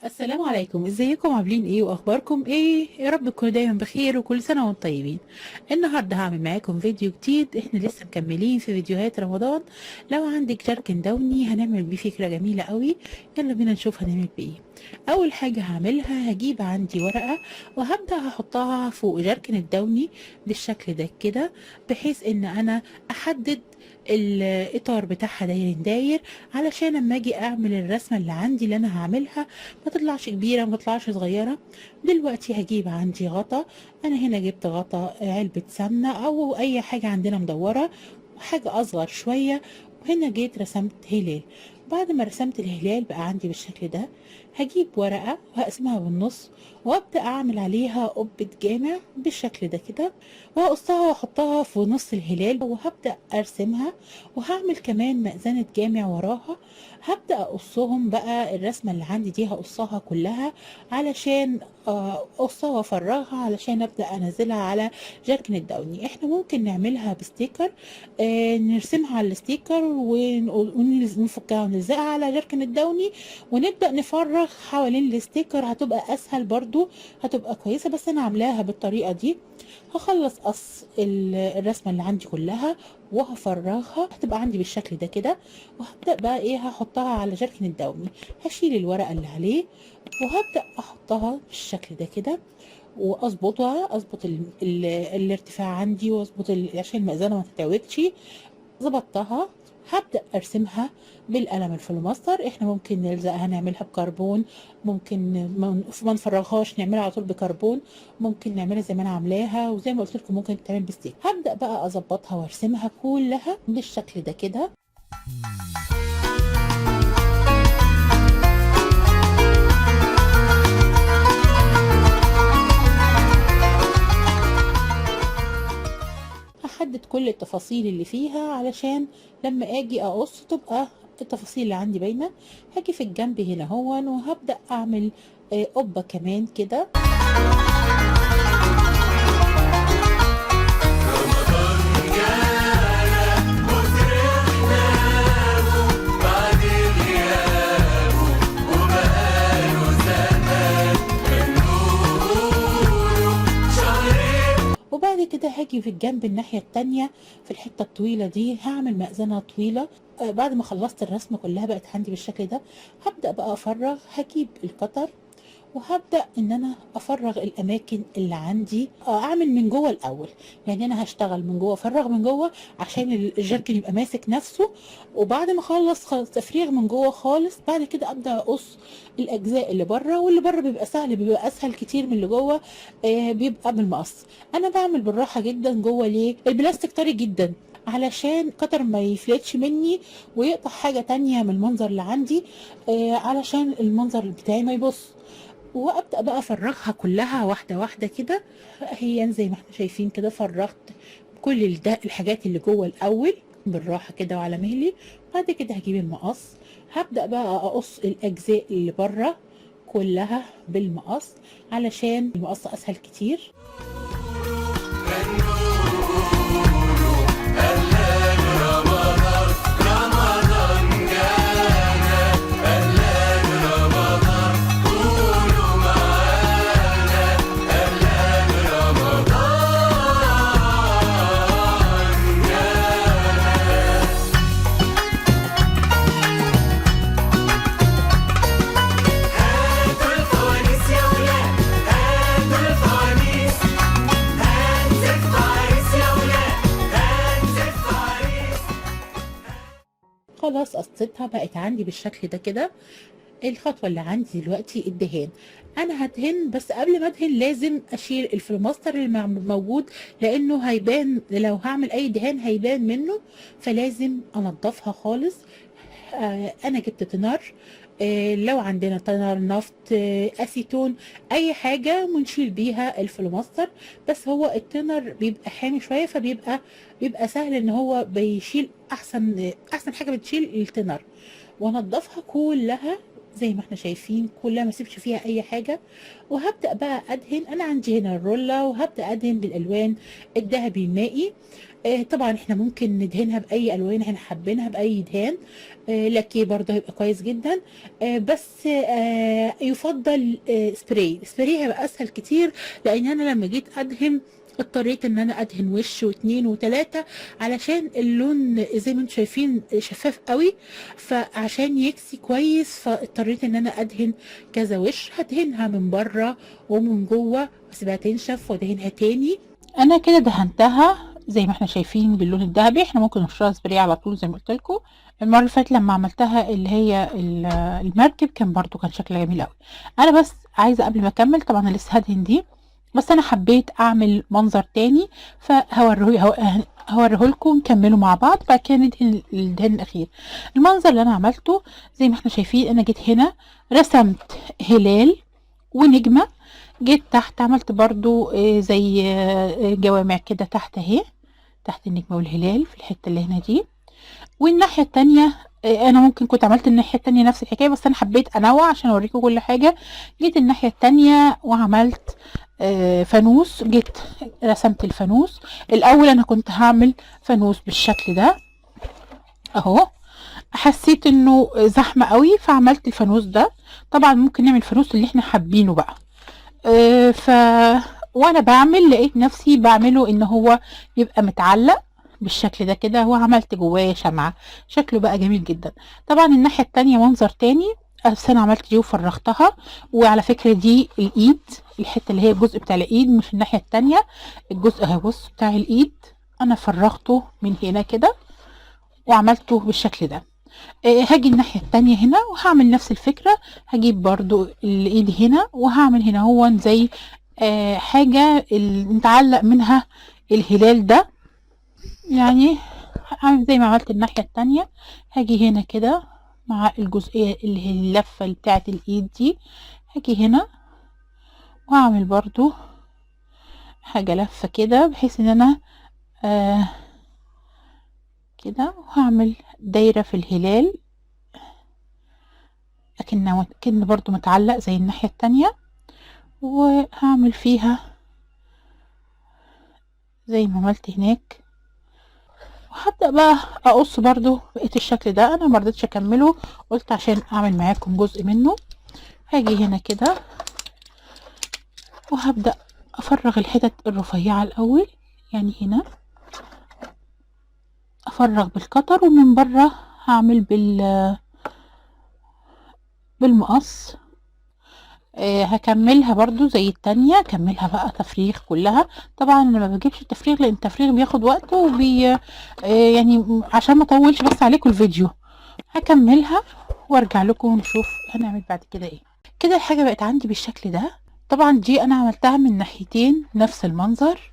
السلام عليكم، ازيكم؟ عاملين ايه واخباركم ايه؟ يا رب تكونوا دايما بخير وكل سنه وانتم طيبين. النهارده هعمل معاكم فيديو جديد. احنا لسه مكملين في فيديوهات رمضان. لو عندك جركن دوني هنعمل بيه فكره جميله قوي. يلا بينا نشوف هنعمل بيه ايه. اول حاجه هعملها هجيب عندي ورقه وهبدا هحطها فوق جركن الدوني بالشكل ده كده، بحيث ان انا احدد الاطار بتاعها داير داير، علشان اما اجي اعمل الرسمه اللي عندي اللي انا هعملها ما تطلعش كبيرة ما تطلعش صغيرة. دلوقتي هجيب عندي غطا. انا هنا جبت غطا علبة سمنة او اي حاجة عندنا مدورة، وحاجة اصغر شوية. وهنا جيت رسمت هلال. بعد ما رسمت الهلال بقى عندي بالشكل ده، هجيب ورقة وهقسمها بالنص وابدأ اعمل عليها قبة جامع بالشكل ده كده، وهقصها واحطها في نص الهلال وهبدأ ارسمها. وهعمل كمان مأذنة جامع وراها. هبدأ اقصهم بقى، الرسمة اللي عندي دي هقصها كلها علشان اقصها وافرغها علشان ابدأ انزلها على جركن الدوني. احنا ممكن نعملها بستيكر، نرسمها على الستيكر ونفكها ونلزقها على جركن الدوني ونبدأ نفرغ حوالين الستيكر. هتبقى اسهل برضو، هتبقى كويسة، بس انا عاملاها بالطريقة دي. هخلص قص الرسمة اللي عندي كلها وهفرغها، هتبقى عندي بالشكل ده كده. وهبدأ بقى ايه، هحطها على جركن الدوني. هشيل الورقة اللي عليه وهبدأ احطها بالشكل ده كده، واظبطها، اظبط الارتفاع عندي، واظبط عشان المأذنة ما تتعوجش. ظبطتها. هبدأ ارسمها بالقلم الفلوماستر. احنا ممكن نلزقها نعملها بكربون، ممكن ما نفرغهاش نعملها على طول بكربون، ممكن نعملها زي ما انا عاملاها، وزي ما قلت لكم ممكن تتعمل بستيك. هبدأ بقى اظبطها وارسمها كلها بالشكل ده كده. هحدد كل التفاصيل اللي فيها علشان لما اجي اقص تبقى التفاصيل اللي عندي باينه. هاجي في الجنب هنا هون وهبدا اعمل قبه كمان كده. وبعد كده هاجي في الجنب الناحية التانية في الحتة الطويلة دي هعمل مأذنة طويلة. بعد ما خلصت الرسمة كلها بقت عندي بالشكل ده، هبدأ بقى أفرغ. هجيب القطر وهبدأ ان انا افرغ الاماكن اللي عندي، اعمل من جوه الاول. يعني انا هشتغل من جوه، افرغ من جوه عشان الجركن يبقى ماسك نفسه. وبعد ما اخلص تفريغ من جوه خالص، بعد كده ابدا اقص الاجزاء اللي بره. واللي بره بيبقى سهل، بيبقى اسهل كتير من اللي جوه. بيبقى بالمقص. انا بعمل بالراحه جدا جوه. ليه؟ البلاستيك طري جدا، علشان قطر ما يفلتش مني ويقطع حاجه تانية من المنظر اللي عندي، علشان المنظر بتاعي ما يبص. وابدا بقى افرغها كلها واحده واحده كده. هي زي ما احنا شايفين كده فرغت كل الحاجات اللي جوه الاول بالراحه كده وعلى مهلي. بعد كده هجيب المقص، هبدا بقى اقص الاجزاء اللي بره كلها بالمقص علشان المقص اسهل كتير. خلاص قصيتها بقت عندي بالشكل ده كده. الخطوة اللي عندي دلوقتي الدهان. انا هدهن، بس قبل ما ادهن لازم اشيل الفلوماستر اللي موجود، لانه هيبان لو هعمل اي دهان هيبان منه، فلازم انضفها خالص. انا جبت تنر. لو عندنا تنر نفط، اسيتون، اي حاجة ونشيل بيها الفلوماستر. بس هو التنر بيبقى حامي شوية، بيبقى سهل ان هو بيشيل. احسن حاجة بتشيل التنر. وانضفها كلها زي ما احنا شايفين كلها، ما اسيبش فيها اي حاجه. وهبدا بقى ادهن. انا عندي هنا الرولة، وهبدا ادهن بالالوان الذهبي المائي. طبعا احنا ممكن ندهنها باي الوان احنا حابينها، باي دهان لكي برضه هيبقى كويس جدا. بس يفضل سبراي هيبقى اسهل كتير، لان انا لما جيت ادهن اضطريت ان انا ادهن وش واتنين وتلاتة، علشان اللون زي ما انتم شايفين شفاف قوي، فعشان يكسي كويس فاضطريت ان انا ادهن كذا وش. هدهنها من بره ومن جوه واسيبها تنشف وادهنها تاني. انا كده دهنتها زي ما احنا شايفين باللون الذهبي. احنا ممكن نرشها سبراي على طول زي ما قلت لكم. المره اللي فاتت لما عملتها اللي هي المركب كان برضو كان شكلها جميل قوي. انا بس عايزه قبل ما اكمل، طبعا انا لسه هدهن دي، بس انا حبيت اعمل منظر تاني هوريه لكم نكمله مع بعض. بعد كده ندهن الدهن الاخير. المنظر اللي انا عملته زي ما احنا شايفين، انا جيت هنا رسمت هلال ونجمه، جيت تحت عملت برضو زي جوامع كده تحت اهي، تحت النجمه والهلال في الحته اللي هنا دي. والناحيه التانية انا ممكن كنت عملت الناحيه التانية نفس الحكايه، بس انا حبيت انوع عشان اوريكم كل حاجه. جيت الناحيه التانية وعملت فانوس، جيت رسمت الفانوس. الاول انا كنت هعمل فانوس بالشكل ده اهو، حسيت انه زحمه قوي فعملت الفانوس ده. طبعا ممكن نعمل الفانوس اللي احنا حابينه بقى. ف وانا بعمل لقيت نفسي بعمله ان هو يبقى متعلق بالشكل ده كده، وعملت جواه شمعة شكله بقى جميل جدا. طبعا الناحية التانية منظر تاني، بس انا عملت دي وفرغتها. وعلى فكرة دي الايد، الحتة اللي هي الجزء بتاع الايد مش الناحية التانية، الجزء اهي بص بتاع الايد انا فرغته من هنا كده وعملته بالشكل ده. هاجي الناحية التانية هنا وهعمل نفس الفكرة، هجيب برضو الايد هنا وهعمل هنا هو زي حاجة نتعلق منها الهلال ده. يعني هعمل زي ما عملت الناحية التانية، هاجي هنا كده مع الجزئية اللي هي اللفة اللي بتاعت الايد دي، هاجي هنا وهعمل برضو حاجة لفة كده بحيث ان انا كده، وهعمل دايرة في الهلال لكن برضو متعلق زي الناحية التانية، وهعمل فيها زي ما عملت هناك. وهبدأ بقى اقص برضو بقيت الشكل ده. انا مرضتش اكمله، قلت عشان اعمل معاكم جزء منه. هاجي هنا كده وهبدأ افرغ الحتت الرفيعة الاول، يعني هنا افرغ بالقطر، ومن بره هعمل بالمقص. هكملها برضو زي التانية، اكملها بقى تفريغ كلها. طبعا انا ما بجيبش التفريغ لان التفريغ بياخد وقت يعني عشان ما اطولش بس عليكم الفيديو. هكملها وارجع لكم ونشوف هنعمل بعد كده ايه. كده الحاجة بقت عندي بالشكل ده. طبعا دي انا عملتها من ناحيتين نفس المنظر.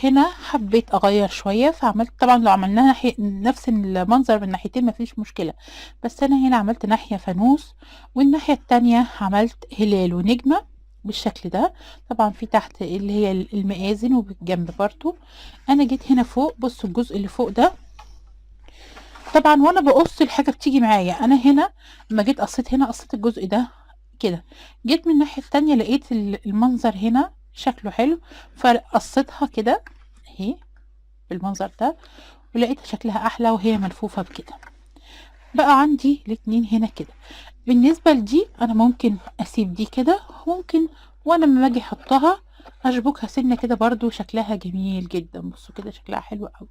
هنا حبيت اغير شوية فعملت، طبعا لو عملناها نفس المنظر من ناحيتين مفيش مشكلة، بس انا هنا عملت ناحية فانوس والناحية التانية عملت هلال ونجمة بالشكل ده. طبعا في تحت اللي هي المآذن وبالجنب برضو. انا جيت هنا فوق، بصوا الجزء اللي فوق ده طبعا وانا بقص الحاجة بتيجي معايا. انا هنا لما جيت قصيت هنا قصيت الجزء ده كده، جيت من الناحية التانية لقيت المنظر هنا شكله حلو فقصيتها كده اهي بالمنظر ده، ولقيت شكلها احلى وهي ملفوفة بكده. بقى عندي الاتنين هنا كده. بالنسبة لدي انا ممكن اسيب دي كده، ممكن وانا لما اجي احطها اشبكها سنة كده برضو شكلها جميل جدا. بصوا كده شكلها حلو قوي.